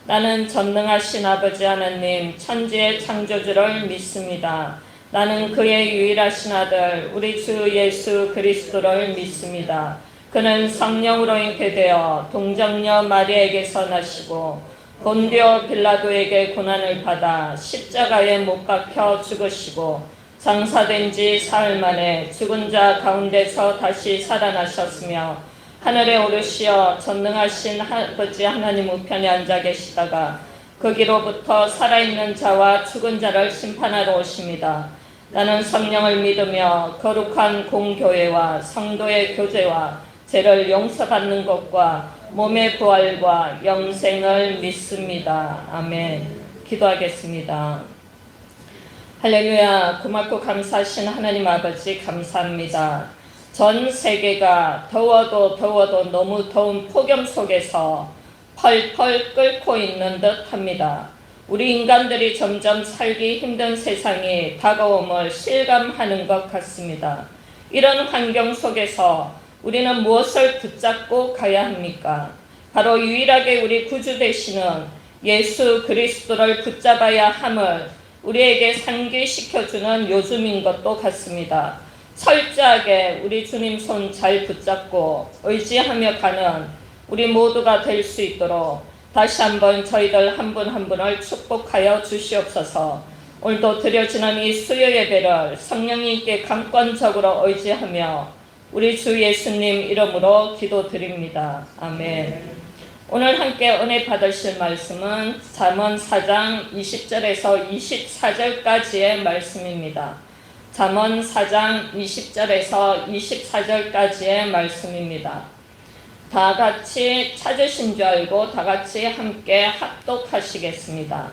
나는 전능하신 아버지 하나님 천지의 창조주를 믿습니다. 나는 그의 유일하신 아들 우리 주 예수 그리스도를 믿습니다. 그는 성령으로 잉태되어 동정녀 마리아에게서 나시고 본디오 빌라도에게 고난을 받아 십자가에 못 박혀 죽으시고 장사된 지 사흘 만에 죽은 자 가운데서 다시 살아나셨으며 하늘에 오르시어 전능하신 아버지 하나님 우편에 앉아 계시다가 거기로부터 살아있는 자와 죽은 자를 심판하러 오십니다. 나는 성령을 믿으며 거룩한 공교회와 성도의 교제와 죄를 용서받는 것과 몸의 부활과 영생을 믿습니다. 아멘. 기도하겠습니다. 할렐루야. 고맙고 감사하신 하나님 아버지 감사합니다. 전 세계가 더워도 너무 더운 폭염 속에서 펄펄 끓고 있는 듯 합니다. 우리 인간들이 점점 살기 힘든 세상이 다가옴을 실감하는 것 같습니다. 이런 환경 속에서 우리는 무엇을 붙잡고 가야 합니까? 바로 유일하게 우리 구주 되시는 예수 그리스도를 붙잡아야 함을 우리에게 상기시켜주는 요즘인 것도 같습니다. 철저하게 우리 주님 손 잘 붙잡고 의지하며 가는 우리 모두가 될 수 있도록 다시 한번 저희들 한 분 한 분을 축복하여 주시옵소서. 오늘도 드려지는 이 수요 예배를 성령님께 강권적으로 의지하며 우리 주 예수님 이름으로 기도드립니다. 아멘. 오늘 함께 은혜 받으실 말씀은 잠언 4장 20절에서 24절까지의 말씀입니다. 잠언 4장 20절에서 24절까지의 말씀입니다. 다 같이 찾으신 줄 알고 다 같이 함께 합독하시겠습니다.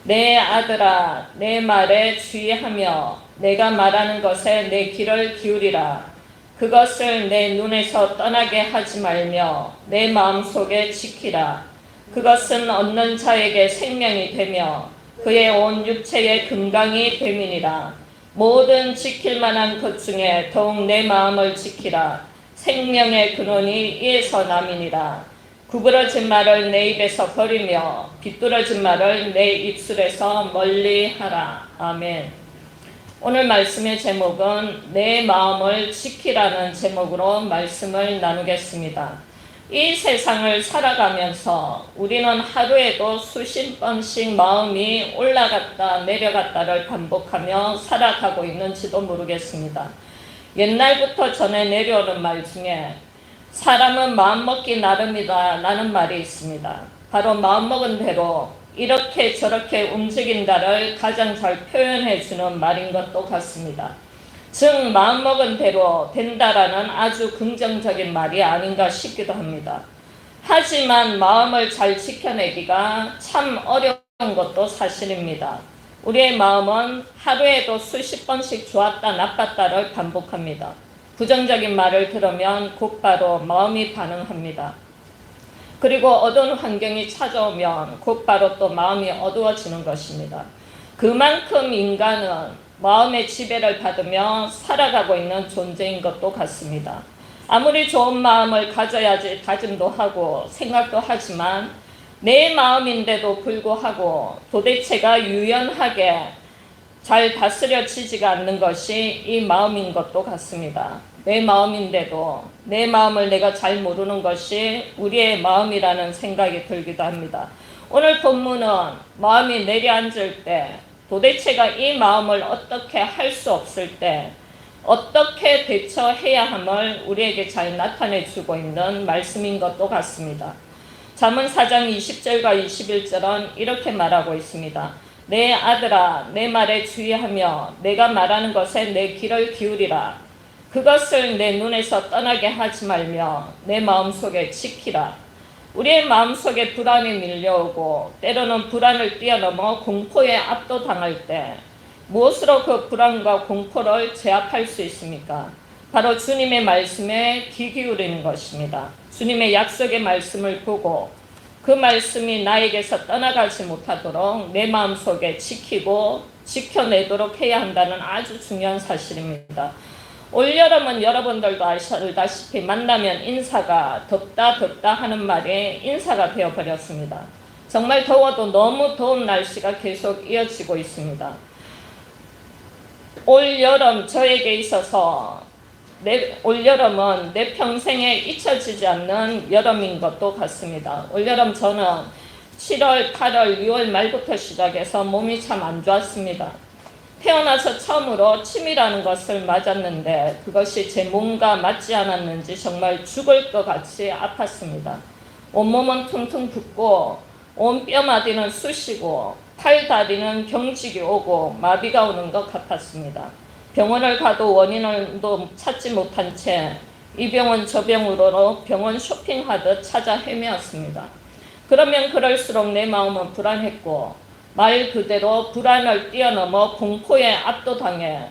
내 아들아, 내 말에 주의하며 내가 말하는 것에 내 귀를 기울이라. 그것을 내 눈에서 떠나게 하지 말며 내 마음속에 지키라. 그것은 얻는 자에게 생명이 되며 그의 온 육체의 건강이 됨이니라. 모든 지킬 만한 것 중에 더욱 내 마음을 지키라. 생명의 근원이 이에서 남이니라. 구부러진 말을 내 입에서 버리며 비뚤어진 말을 내 입술에서 멀리하라. 아멘. 오늘 말씀의 제목은 내 마음을 지키라는 제목으로 말씀을 나누겠습니다. 이 세상을 살아가면서 우리는 하루에도 수십 번씩 마음이 올라갔다 내려갔다를 반복하며 살아가고 있는지도 모르겠습니다. 옛날부터 전해 내려오는 말 중에 사람은 마음먹기 나름이다 라는 말이 있습니다. 바로 마음먹은 대로 이렇게 저렇게 움직인다를 가장 잘 표현해 주는 말인 것도 같습니다. 즉 마음먹은 대로 된다라는 아주 긍정적인 말이 아닌가 싶기도 합니다. 하지만 마음을 잘 지켜내기가 참 어려운 것도 사실입니다. 우리의 마음은 하루에도 수십 번씩 좋았다 나빴다를 반복합니다. 부정적인 말을 들으면 곧바로 마음이 반응합니다. 그리고 어두운 환경이 찾아오면 곧바로 또 마음이 어두워지는 것입니다. 그만큼 인간은 마음의 지배를 받으며 살아가고 있는 존재인 것도 같습니다. 아무리 좋은 마음을 가져야지 다짐도 하고 생각도 하지만 내 마음인데도 불구하고 도대체가 유연하게 잘 다스려지지가 않는 것이 이 마음인 것도 같습니다. 내 마음인데도 내 마음을 내가 잘 모르는 것이 우리의 마음이라는 생각이 들기도 합니다. 오늘 본문은 마음이 내려앉을 때 도대체가 이 마음을 어떻게 할 수 없을 때 어떻게 대처해야 함을 우리에게 잘 나타내 주고 있는 말씀인 것도 같습니다. 잠언 4장 20절과 21절은 이렇게 말하고 있습니다. 내 아들아, 내 말에 주의하며 내가 말하는 것에 내 귀를 기울이라. 그것을 내 눈에서 떠나게 하지 말며 내 마음속에 지키라. 우리의 마음속에 불안이 밀려오고 때로는 불안을 뛰어넘어 공포에 압도당할 때 무엇으로 그 불안과 공포를 제압할 수 있습니까? 바로 주님의 말씀에 귀 기울이는 것입니다. 주님의 약속의 말씀을 보고 그 말씀이 나에게서 떠나가지 못하도록 내 마음속에 지키고 지켜내도록 해야 한다는 아주 중요한 사실입니다. 올여름은 여러분들도 아시다시피 만나면 인사가 덥다 하는 말이 인사가 되어버렸습니다. 정말 더워도 너무 더운 날씨가 계속 이어지고 있습니다. 올 여름 저에게 있어서 올 여름은 내 평생에 잊혀지지 않는 여름인 것도 같습니다. 올 여름 저는 7월, 8월, 6월 말부터 시작해서 몸이 참 안 좋았습니다. 태어나서 처음으로 침이라는 것을 맞았는데 그것이 제 몸과 맞지 않았는지 정말 죽을 것 같이 아팠습니다. 온몸은 퉁퉁 붓고 온 뼈마디는 쑤시고 팔, 다리는 경직이 오고 마비가 오는 것 같았습니다. 병원을 가도 원인을 찾지 못한 채 이 병원 저 병으로 병원 쇼핑하듯 찾아 헤매었습니다. 그러면 그럴수록 내 마음은 불안했고 말 그대로 불안을 뛰어넘어 공포에 압도당해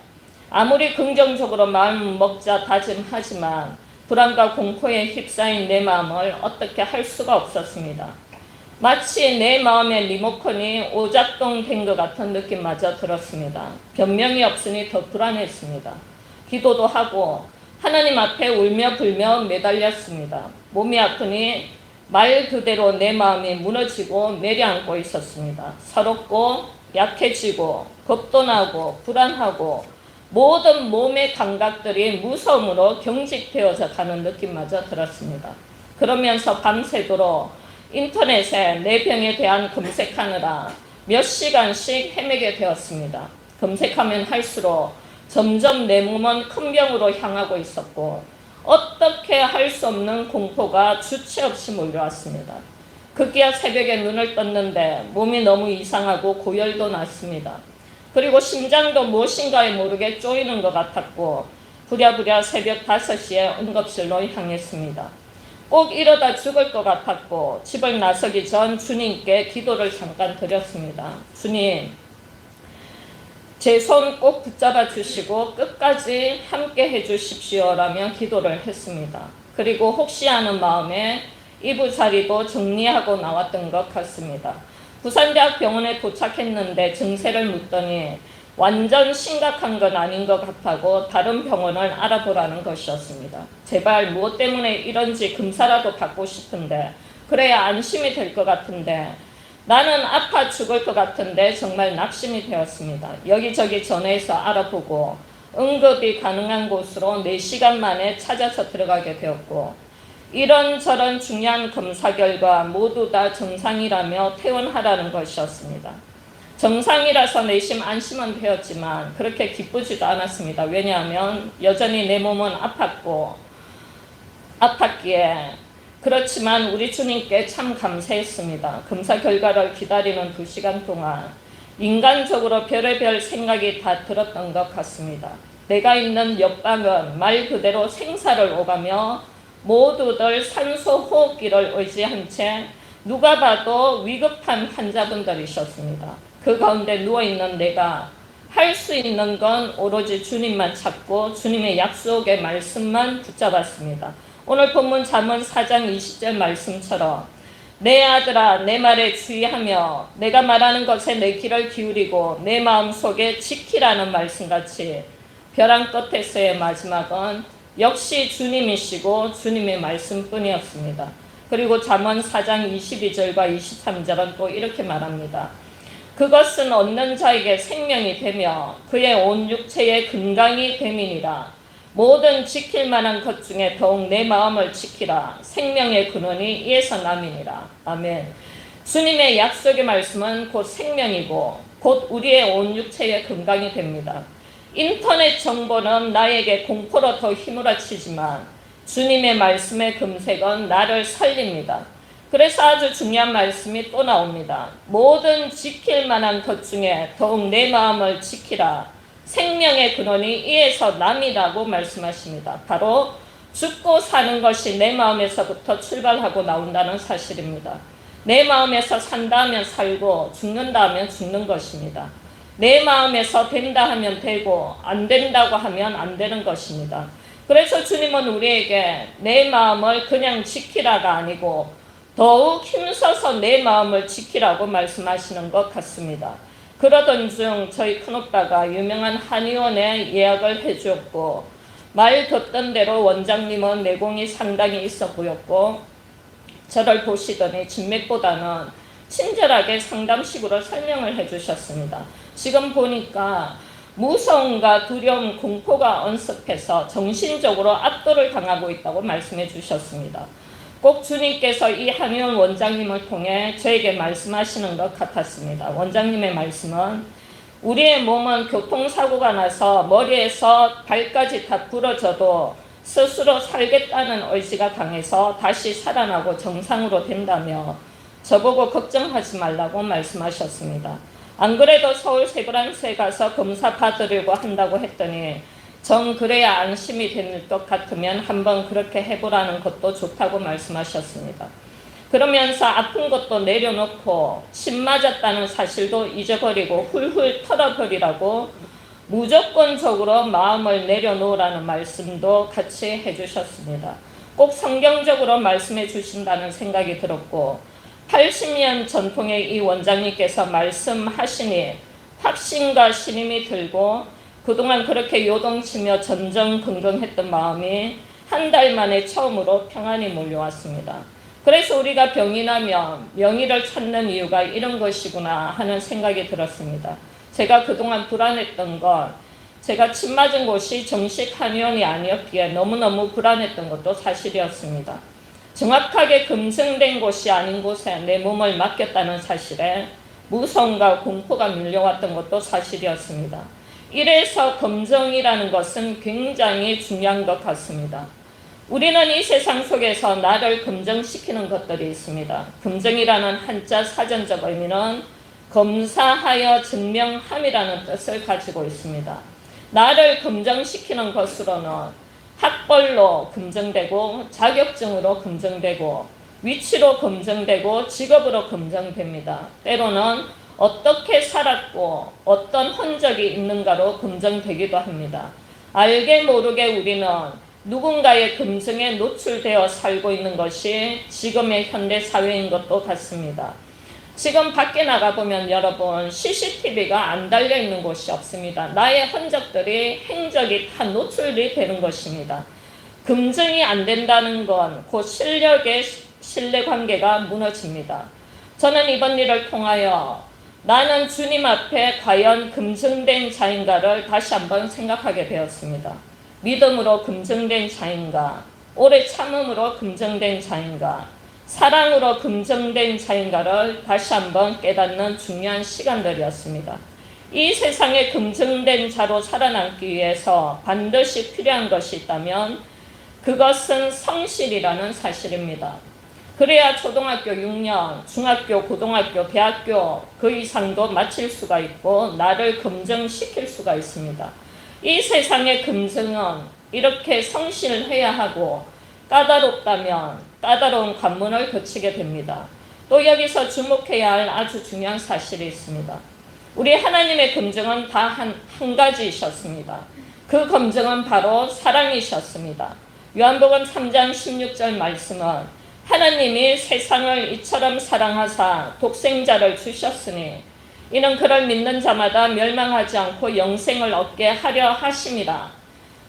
아무리 긍정적으로 마음 먹자 다짐하지만 불안과 공포에 휩싸인 내 마음을 어떻게 할 수가 없었습니다. 마치 내 마음의 리모컨이 오작동 된 것 같은 느낌마저 들었습니다. 변명이 없으니 더 불안했습니다. 기도도 하고 하나님 앞에 울며 불며 매달렸습니다. 몸이 아프니 말 그대로 내 마음이 무너지고 내려앉고 있었습니다. 서럽고 약해지고 겁도 나고 불안하고 모든 몸의 감각들이 무서움으로 경직되어져 가는 느낌마저 들었습니다. 그러면서 밤새도록 인터넷에 내 병에 대한 검색하느라 몇 시간씩 헤매게 되었습니다. 검색하면 할수록 점점 내 몸은 큰 병으로 향하고 있었고 어떻게 할 수 없는 공포가 주체 없이 몰려왔습니다. 급기야 새벽에 눈을 떴는데 몸이 너무 이상하고 고열도 났습니다. 그리고 심장도 무엇인가에 모르게 쪼이는 것 같았고 부랴부랴 새벽 5시에 응급실로 향했습니다. 꼭 이러다 죽을 것 같았고 집을 나서기 전 주님께 기도를 잠깐 드렸습니다. 주님, 제 손 꼭 붙잡아 주시고 끝까지 함께 해 주십시오라며 기도를 했습니다. 그리고 혹시 하는 마음에 이부자리도 정리하고 나왔던 것 같습니다. 부산대학병원에 도착했는데 증세를 묻더니 완전 심각한 건 아닌 것 같다고 다른 병원을 알아보라는 것이었습니다. 제발 무엇 때문에 이런지 검사라도 받고 싶은데 그래야 안심이 될 것 같은데 나는 아파 죽을 것 같은데 정말 낙심이 되었습니다. 여기저기 전화해서 알아보고 응급이 가능한 곳으로 4시간 만에 찾아서 들어가게 되었고 이런저런 중요한 검사 결과 모두 다 정상이라며 퇴원하라는 것이었습니다. 정상이라서 내심 안심은 되었지만 그렇게 기쁘지도 않았습니다. 왜냐하면 여전히 내 몸은 아팠기에 그렇지만 우리 주님께 참 감사했습니다. 검사 결과를 기다리는 2시간 동안 인간적으로 별의별 생각이 다 들었던 것 같습니다. 내가 있는 옆방은 말 그대로 생사를 오가며 모두들 산소 호흡기를 의지한 채 누가 봐도 위급한 환자분들이셨습니다. 그 가운데 누워있는 내가 할 수 있는 건 오로지 주님만 찾고 주님의 약속의 말씀만 붙잡았습니다. 오늘 본문 잠언 4장 20절 말씀처럼 내 아들아 내 말에 주의하며 내가 말하는 것에 내 귀를 기울이고 내 마음속에 지키라는 말씀같이 벼랑 끝에서의 마지막은 역시 주님이시고 주님의 말씀뿐이었습니다. 그리고 잠언 4장 22절과 23절은 또 이렇게 말합니다. 그것은 얻는 자에게 생명이 되며 그의 온 육체의 건강이 됨이니라. 모든 지킬 만한 것 중에 더욱 내 마음을 지키라. 생명의 근원이 이에서 남이니라. 아멘. 주님의 약속의 말씀은 곧 생명이고 곧 우리의 온 육체의 건강이 됩니다. 인터넷 정보는 나에게 공포로 더 휘몰아치지만 주님의 말씀의 금색은 나를 살립니다. 그래서 아주 중요한 말씀이 또 나옵니다. 모든 지킬 만한 것 중에 더욱 내 마음을 지키라. 생명의 근원이 이에서 남이라고 말씀하십니다. 바로 죽고 사는 것이 내 마음에서부터 출발하고 나온다는 사실입니다. 내 마음에서 산다 하면 살고 죽는다 하면 죽는 것입니다. 내 마음에서 된다 하면 되고 안 된다고 하면 안 되는 것입니다. 그래서 주님은 우리에게 내 마음을 그냥 지키라가 아니고 더욱 힘써서 내 마음을 지키라고 말씀하시는 것 같습니다. 그러던 중 저희 큰오빠가 유명한 한의원에 예약을 해주었고 말 듣던 대로 원장님은 내공이 상당히 있어 보였고 저를 보시더니 진맥보다는 친절하게 상담식으로 설명을 해주셨습니다. 지금 보니까 무서움과 두려움, 공포가 언습해서 정신적으로 압도를 당하고 있다고 말씀해 주셨습니다. 꼭 주님께서 이 한의원 원장님을 통해 저에게 말씀하시는 것 같았습니다. 원장님의 말씀은 우리의 몸은 교통사고가 나서 머리에서 발까지 다 부러져도 스스로 살겠다는 의지가 강해서 다시 살아나고 정상으로 된다며 저보고 걱정하지 말라고 말씀하셨습니다. 안 그래도 서울 세브란스에 가서 검사 받으려고 한다고 했더니 정 그래야 안심이 될 것 같으면 한번 그렇게 해보라는 것도 좋다고 말씀하셨습니다. 그러면서 아픈 것도 내려놓고 침 맞았다는 사실도 잊어버리고 훌훌 털어버리라고 무조건적으로 마음을 내려놓으라는 말씀도 같이 해주셨습니다. 꼭 성경적으로 말씀해 주신다는 생각이 들었고 80년 전통의 이 원장님께서 말씀하시니 확신과 신임이 들고 그동안 그렇게 요동치며 전전긍긍했던 마음이 한 달 만에 처음으로 평안이 몰려왔습니다. 그래서 우리가 병이 나면 명의를 찾는 이유가 이런 것이구나 하는 생각이 들었습니다. 제가 그동안 불안했던 건 제가 침 맞은 곳이 정식 한의원이 아니었기에 너무너무 불안했던 것도 사실이었습니다. 정확하게 검증된 곳이 아닌 곳에 내 몸을 맡겼다는 사실에 무서움과 공포가 밀려왔던 것도 사실이었습니다. 이래서 검증이라는 것은 굉장히 중요한 것 같습니다. 우리는 이 세상 속에서 나를 검증시키는 것들이 있습니다. 검증이라는 한자 사전적 의미는 검사하여 증명함이라는 뜻을 가지고 있습니다. 나를 검증시키는 것으로는 학벌로 검증되고 자격증으로 검증되고 위치로 검증되고 직업으로 검증됩니다. 때로는 어떻게 살았고 어떤 흔적이 있는가로 검증되기도 합니다. 알게 모르게 우리는 누군가의 검증에 노출되어 살고 있는 것이 지금의 현대 사회인 것도 같습니다. 지금 밖에 나가보면 여러분 CCTV가 안 달려있는 곳이 없습니다. 나의 흔적들이 행적이 다 노출이 되는 것입니다. 검증이 안 된다는 건 그 실력의 신뢰관계가 무너집니다. 저는 이번 일을 통하여 나는 주님 앞에 과연 검증된 자인가를 다시 한번 생각하게 되었습니다. 믿음으로 검증된 자인가, 오래 참음으로 검증된 자인가, 사랑으로 검증된 자인가를 다시 한번 깨닫는 중요한 시간들이었습니다. 이 세상에 검증된 자로 살아남기 위해서 반드시 필요한 것이 있다면 그것은 성실이라는 사실입니다. 그래야 초등학교 6년, 중학교, 고등학교, 대학교 그 이상도 마칠 수가 있고 나를 검증시킬 수가 있습니다. 이 세상의 검증은 이렇게 성실해야 하고 까다롭다면 까다로운 관문을 거치게 됩니다. 또 여기서 주목해야 할 아주 중요한 사실이 있습니다. 우리 하나님의 검증은 다 한 가지이셨습니다. 그 검증은 바로 사랑이셨습니다. 요한복음 3장 16절 말씀은 하나님이 세상을 이처럼 사랑하사 독생자를 주셨으니 이는 그를 믿는 자마다 멸망하지 않고 영생을 얻게 하려 하심이라.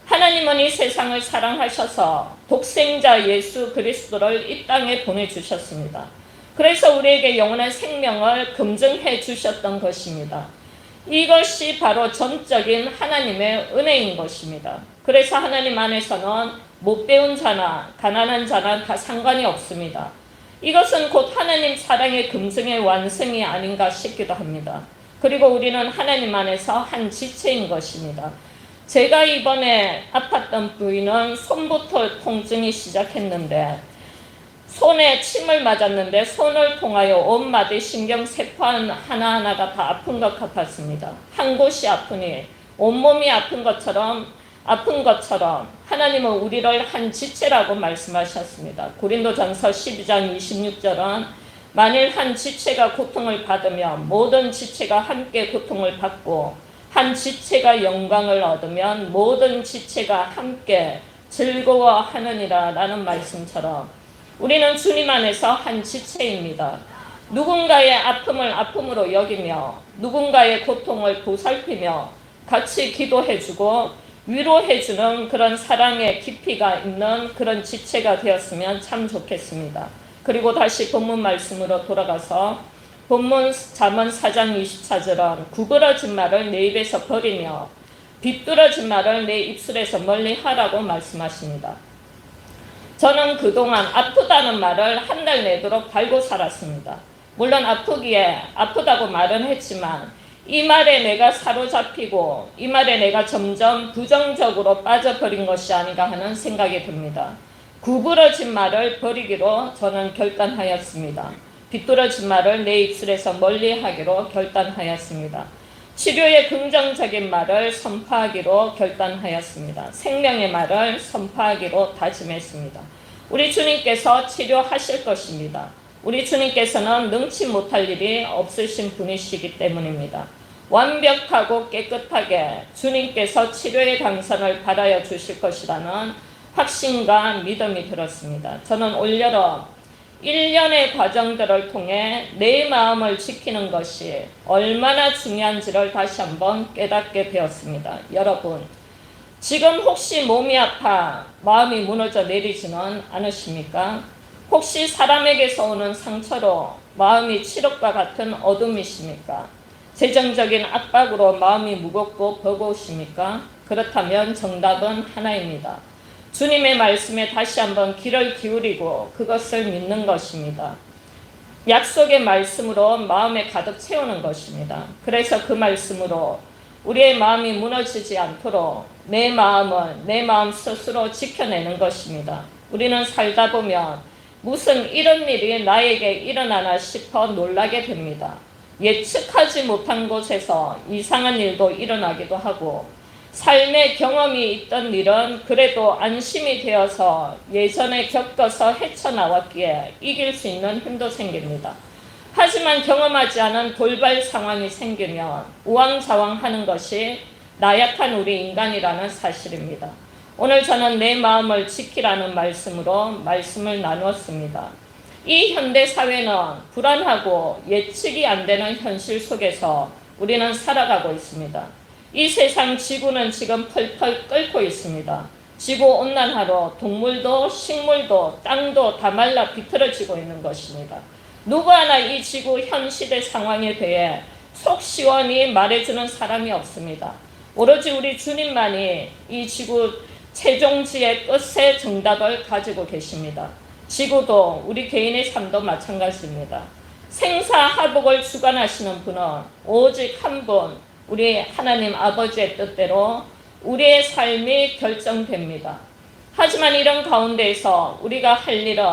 하나님은 이 세상을 사랑하셔서 독생자 예수 그리스도를 이 땅에 보내주셨습니다. 그래서 우리에게 영원한 생명을 검증해 주셨던 것입니다. 이것이 바로 전적인 하나님의 은혜인 것입니다. 그래서 하나님 안에서는 못 배운 자나 가난한 자나 다 상관이 없습니다. 이것은 곧 하나님 사랑의 검증의 완성이 아닌가 싶기도 합니다. 그리고 우리는 하나님 안에서 한 지체인 것입니다. 제가 이번에 아팠던 부위는 손부터 통증이 시작했는데 손에 침을 맞았는데 손을 통하여 온 마디 신경 세포 하나하나가 다 아픈 것 같았습니다. 한 곳이 아프니 온몸이 아픈 것처럼 하나님은 우리를 한 지체라고 말씀하셨습니다. 고린도전서 12장 26절은 만일 한 지체가 고통을 받으면 모든 지체가 함께 고통을 받고 한 지체가 영광을 얻으면 모든 지체가 함께 즐거워하느니라 라는 말씀처럼 우리는 주님 안에서 한 지체입니다. 누군가의 아픔을 아픔으로 여기며 누군가의 고통을 보살피며 같이 기도해주고 위로해주는 그런 사랑의 깊이가 있는 그런 지체가 되었으면 참 좋겠습니다. 그리고 다시 본문 말씀으로 돌아가서 본문 잠언 4장 24절은 구부러진 말을 내 입에서 버리며 비뚤어진 말을 내 입술에서 멀리 하라고 말씀하십니다. 저는 그동안 아프다는 말을 한 달 내도록 달고 살았습니다. 물론 아프기에 아프다고 말은 했지만 이 말에 내가 사로잡히고 이 말에 내가 점점 부정적으로 빠져버린 것이 아닌가 하는 생각이 듭니다. 구부러진 말을 버리기로 저는 결단하였습니다. 비뚤어진 말을 내 입술에서 멀리하기로 결단하였습니다. 치료의 긍정적인 말을 선포하기로 결단하였습니다. 생명의 말을 선포하기로 다짐했습니다. 우리 주님께서 치료하실 것입니다. 우리 주님께서는 능치 못할 일이 없으신 분이시기 때문입니다. 완벽하고 깨끗하게 주님께서 치료의 강선을 발하여 주실 것이라는 확신과 믿음이 들었습니다. 저는 올여름 1년의 과정들을 통해 내 마음을 지키는 것이 얼마나 중요한지를 다시 한번 깨닫게 되었습니다. 여러분, 지금 혹시 몸이 아파 마음이 무너져 내리지는 않으십니까? 혹시 사람에게서 오는 상처로 마음이 칠흑과 같은 어둠이십니까? 재정적인 압박으로 마음이 무겁고 버거우십니까? 그렇다면 정답은 하나입니다. 주님의 말씀에 다시 한번 귀를 기울이고 그것을 믿는 것입니다. 약속의 말씀으로 마음에 가득 채우는 것입니다. 그래서 그 말씀으로 우리의 마음이 무너지지 않도록 내 마음을 내 마음 스스로 지켜내는 것입니다. 우리는 살다 보면 무슨 이런 일이 나에게 일어나나 싶어 놀라게 됩니다. 예측하지 못한 곳에서 이상한 일도 일어나기도 하고 삶의 경험이 있던 일은 그래도 안심이 되어서 예전에 겪어서 헤쳐나왔기에 이길 수 있는 힘도 생깁니다. 하지만 경험하지 않은 돌발 상황이 생기면 우왕좌왕하는 것이 나약한 우리 인간이라는 사실입니다. 오늘 저는 내 마음을 지키라는 말씀으로 말씀을 나누었습니다. 이 현대사회는 불안하고 예측이 안 되는 현실 속에서 우리는 살아가고 있습니다. 이 세상 지구는 지금 펄펄 끓고 있습니다. 지구온난화로 동물도 식물도 땅도 다 말라 비틀어지고 있는 것입니다. 누구 하나 이 지구 현 시대 상황에 대해 속 시원히 말해주는 사람이 없습니다. 오로지 우리 주님만이 이 지구 최종지의 끝의 정답을 가지고 계십니다. 지구도 우리 개인의 삶도 마찬가지입니다. 생사하복을 주관하시는 분은 오직 한 분, 우리 하나님 아버지의 뜻대로 우리의 삶이 결정됩니다. 하지만 이런 가운데에서 우리가 할 일은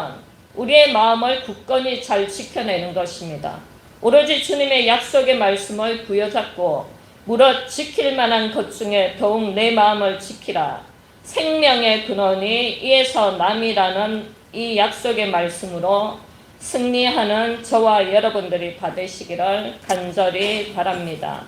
우리의 마음을 굳건히 잘 지켜내는 것입니다. 오로지 주님의 약속의 말씀을 부여잡고 무릇 지킬 만한 것 중에 더욱 내 마음을 지키라. 생명의 근원이 이에서 남이라는 이 약속의 말씀으로 승리하는 저와 여러분들이 받으시기를 간절히 바랍니다.